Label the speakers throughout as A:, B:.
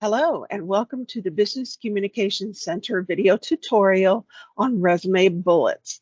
A: Hello, and welcome to the Business Communication Center video tutorial on resume bullets,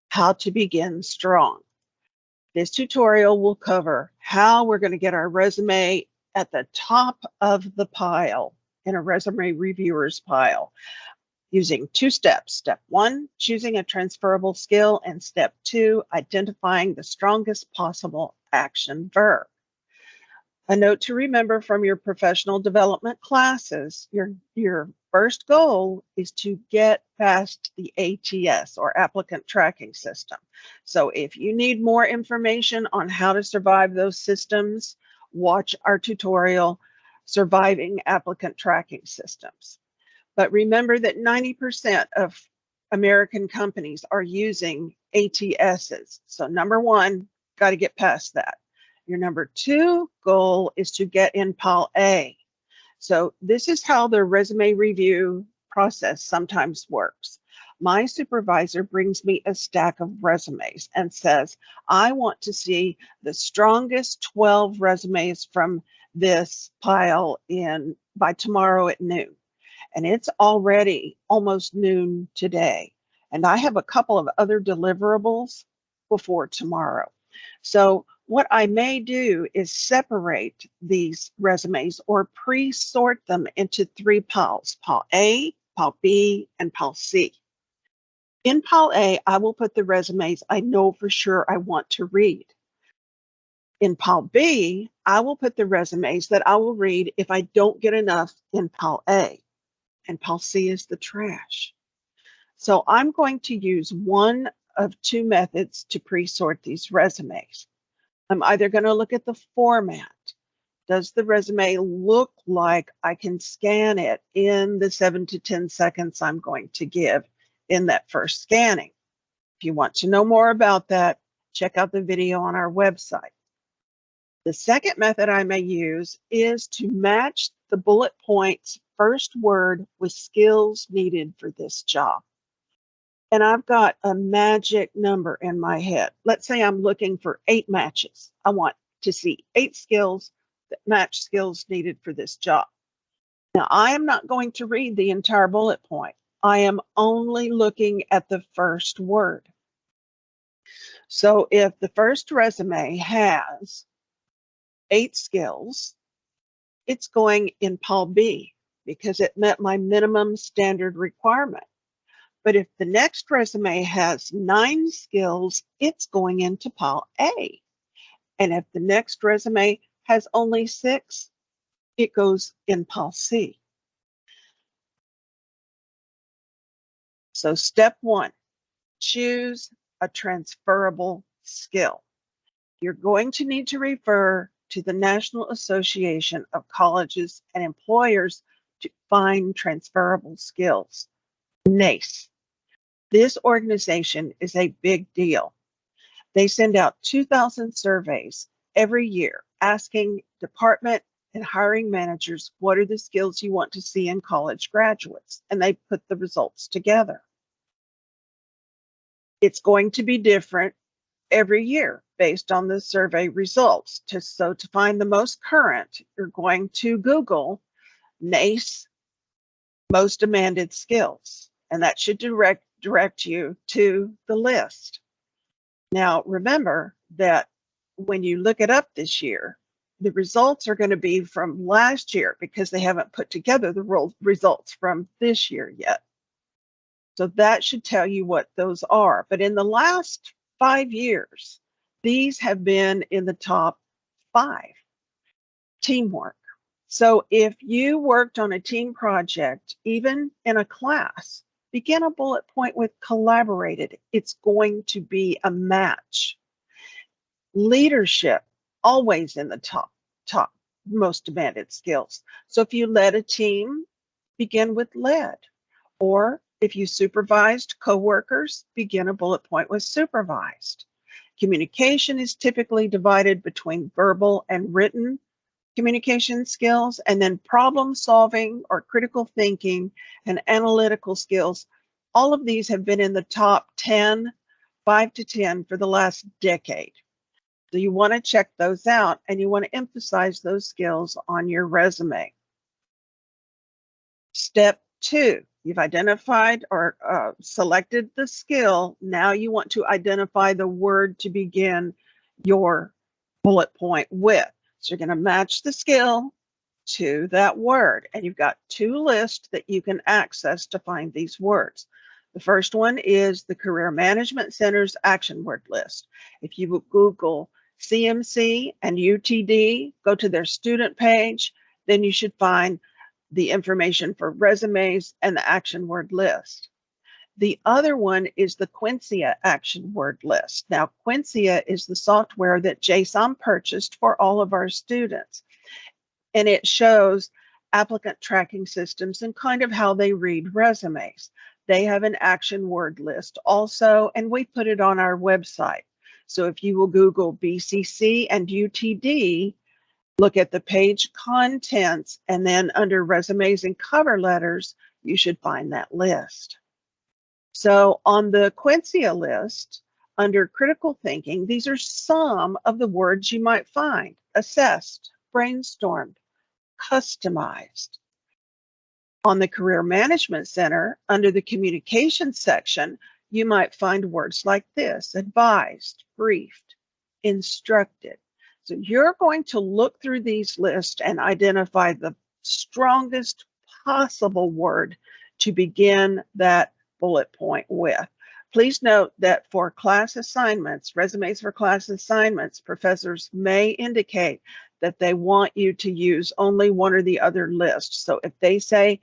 A: how to begin strong. This tutorial will cover how we're going to get our resume at the top of the pile in a resume reviewer's pile using two steps. Step one, choosing a transferable skill, and step two, identifying the strongest possible action verb. A note to remember from your professional development classes, your first goal is to get past the ATS or applicant tracking system. So if you need more information on how to survive those systems, watch our tutorial, Surviving Applicant Tracking Systems. But remember that 90% of American companies are using ATSs. So number one, got to get past that. Your number two goal is to get in Pile A. So this is how the resume review process sometimes works. My supervisor brings me a stack of resumes and says, I want to see the strongest 12 resumes from this pile by tomorrow at noon. And it's already almost noon today. And I have a couple of other deliverables before tomorrow. So what I may do is separate these resumes or pre-sort them into three piles, Pile A, Pile B, and Pile C. In Pile A, I will put the resumes I know for sure I want to read. In Pile B, I will put the resumes that I will read if I don't get enough in Pile A. And Pile C is the trash. So I'm going to use one of two methods to pre-sort these resumes. I'm either going to look at the format. Does the resume look like I can scan it in the 7 to 10 seconds I'm going to give in that first scanning? If you want to know more about that, check out the video on our website. The second method I may use is to match the bullet points first word with skills needed for this job. And I've got a magic number in my head. Let's say I'm looking for 8 matches. I want to see 8 skills that match skills needed for this job. Now, I am not going to read the entire bullet point. I am only looking at the first word. So if the first resume has 8 skills, it's going in Pile B because it met my minimum standard requirement. But if the next resume has 9 skills, it's going into Pile A. And if the next resume has only 6, it goes in Pile C. So step one, choose a transferable skill. You're going to need to refer to the National Association of Colleges and Employers to find transferable skills, NACE. This organization is a big deal. They send out 2,000 surveys every year asking department and hiring managers, what are the skills you want to see in college graduates? And they put the results together. It's going to be different every year based on the survey results. So to find the most current, you're going to Google NACE most demanded skills, and that should direct you to the list. Now, remember that when you look it up this year, the results are going to be from last year because they haven't put together the results from this year yet. So that should tell you what those are. But in the last 5 years, these have been in the top 5. Teamwork. So if you worked on a team project, even in a class, begin a bullet point with collaborated. It's going to be a match. Leadership, always in the top most demanded skills. So if you led a team, begin with led. Or if you supervised coworkers, begin a bullet point with supervised. Communication is typically divided between verbal and written communication skills, and then problem solving or critical thinking and analytical skills. All of these have been in the top 10, 5 to 10 for the last decade. So you want to check those out and you want to emphasize those skills on your resume. Step 2, you've identified or selected the skill. Now you want to identify the word to begin your bullet point with. So you're going to match the skill to that word, and you've got 2 lists that you can access to find these words. The first one is the Career Management Center's action word list. If you Google CMC and UTD, go to their student page, then you should find the information for resumes and the action word list. The other one is the Quincia action word list. Now, Quincia is the software that JSOM purchased for all of our students, and it shows applicant tracking systems and kind of how they read resumes. They have an action word list also, and we put it on our website. So if you will Google BCC and UTD, look at the page contents, and then under resumes and cover letters, you should find that list. So on the Quincia list, under critical thinking, these are some of the words you might find: assessed, brainstormed, customized. On the Career Management Center, under the communication section, you might find words like this: advised, briefed, instructed. So you're going to look through these lists and identify the strongest possible word to begin that bullet point with. Please note that for class assignments, resumes for class assignments, professors may indicate that they want you to use only one or the other list. So if they say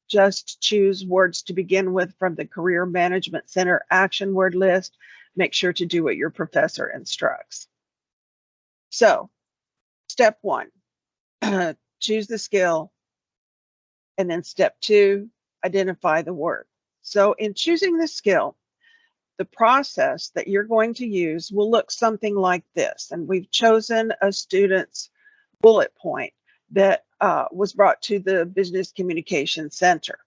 A: just choose words to begin with from the Career Management Center action word list, make sure to do what your professor instructs. So step 1, choose the skill, and then step 2, identify the word. So in choosing the skill, the process that you're going to use will look something like this. And we've chosen a student's bullet point that was brought to the Business Communication Center.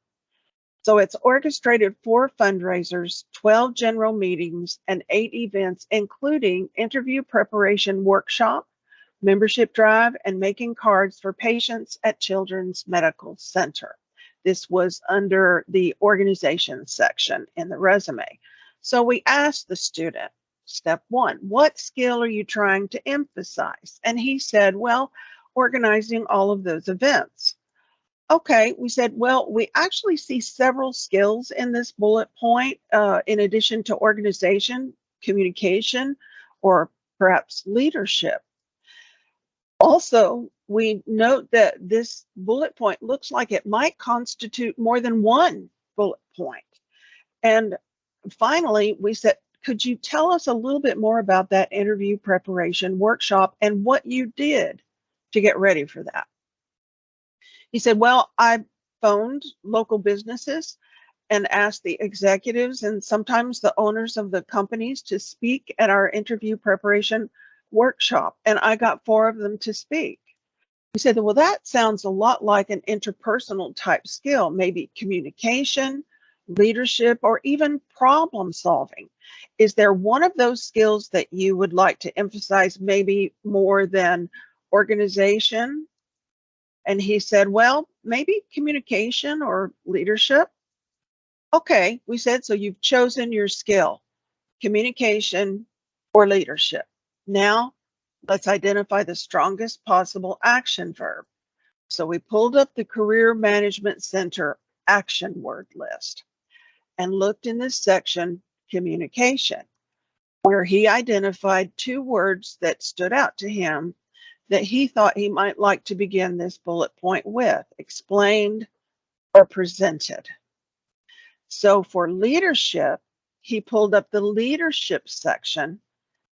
A: So it's orchestrated 4 fundraisers, 12 general meetings, and 8 events, including interview preparation workshop, membership drive, and making cards for patients at Children's Medical Center. This was under the organization section in the resume. So we asked the student, step 1, what skill are you trying to emphasize? And he said, well, organizing all of those events. Okay, we said, well, we actually see several skills in this bullet point, in addition to organization, communication, or perhaps leadership. Also, we note that this bullet point looks like it might constitute more than one bullet point. And finally, we said, could you tell us a little bit more about that interview preparation workshop and what you did to get ready for that? He said, well, I phoned local businesses and asked the executives and sometimes the owners of the companies to speak at our interview preparation workshop, and I got 4 of them to speak. He said, well, that sounds a lot like an interpersonal type skill, maybe communication, leadership, or even problem solving. Is there one of those skills that you would like to emphasize maybe more than organization? And he said, well, maybe communication or leadership. Okay, we said, so you've chosen your skill, communication or leadership. Now, let's identify the strongest possible action verb. So we pulled up the Career Management Center action word list and looked in this section, communication, where he identified 2 words that stood out to him that he thought he might like to begin this bullet point with: explained or presented. So for leadership, he pulled up the leadership section,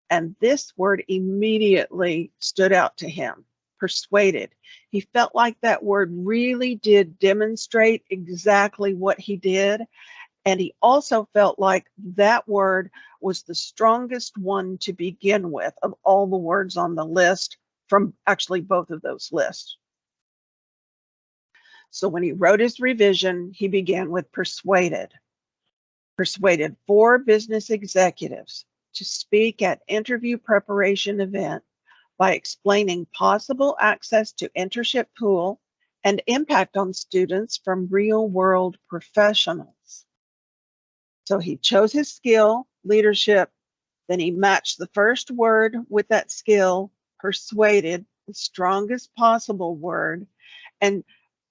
A: and this word immediately stood out to him: persuaded. He felt like that word really did demonstrate exactly what he did, and he also felt like that word was the strongest one to begin with of all the words on the list, from actually both of those lists. So when he wrote his revision, he began with persuaded. Persuaded 4 business executives to speak at interview preparation event by explaining possible access to internship pool and impact on students from real-world professionals. So he chose his skill, leadership, then he matched the first word with that skill, persuaded, the strongest possible word, and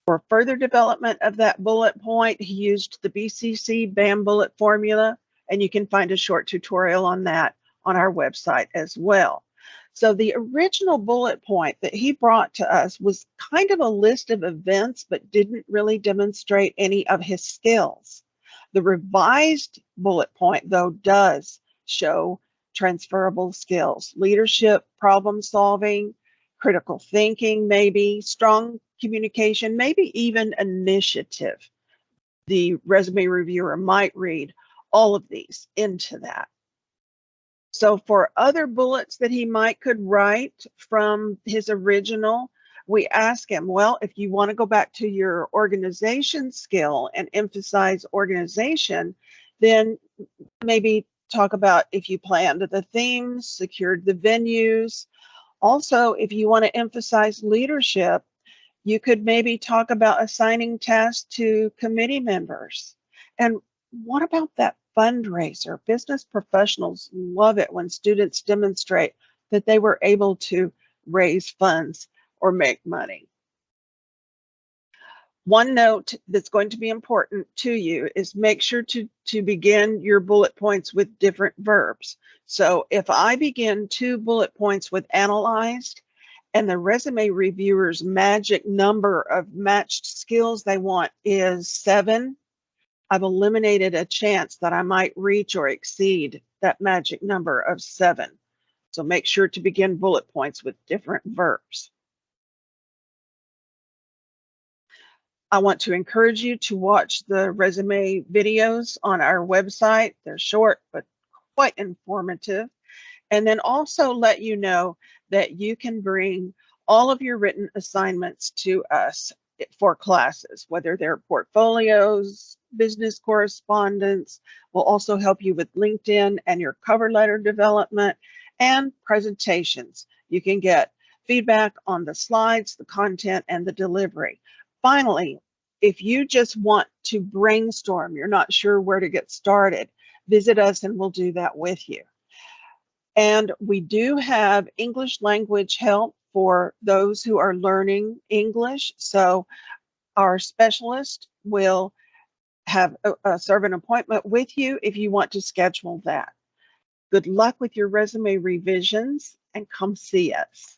A: for further development of that bullet point, he used the BCC BAM bullet formula, and you can find a short tutorial on that on our website as well. So the original bullet point that he brought to us was kind of a list of events, but didn't really demonstrate any of his skills. The revised bullet point, though, does show transferable skills, leadership, problem solving, critical thinking, maybe strong communication, maybe even initiative. The resume reviewer might read all of these into that. So for other bullets that he could write from his original, we ask him, well, if you want to go back to your organization skill and emphasize organization, then maybe talk about if you planned the themes, secured the venues. Also, if you want to emphasize leadership, you could maybe talk about assigning tasks to committee members. And what about that fundraiser? Business professionals love it when students demonstrate that they were able to raise funds or make money. One note that's going to be important to you is make sure to begin your bullet points with different verbs. So if I begin 2 bullet points with analyzed, and the resume reviewer's magic number of matched skills they want is 7, I've eliminated a chance that I might reach or exceed that magic number of 7. So make sure to begin bullet points with different verbs. I want to encourage you to watch the resume videos on our website. They're short, but quite informative. And then also let you know that you can bring all of your written assignments to us for classes, whether they're portfolios, business correspondence. We'll also help you with LinkedIn and your cover letter development and presentations. You can get feedback on the slides, the content, and the delivery. Finally, if you just want to brainstorm, you're not sure where to get started, visit us and we'll do that with you. And we do have English language help for those who are learning English. So our specialist will have serve an appointment with you if you want to schedule that. Good luck with your resume revisions and come see us.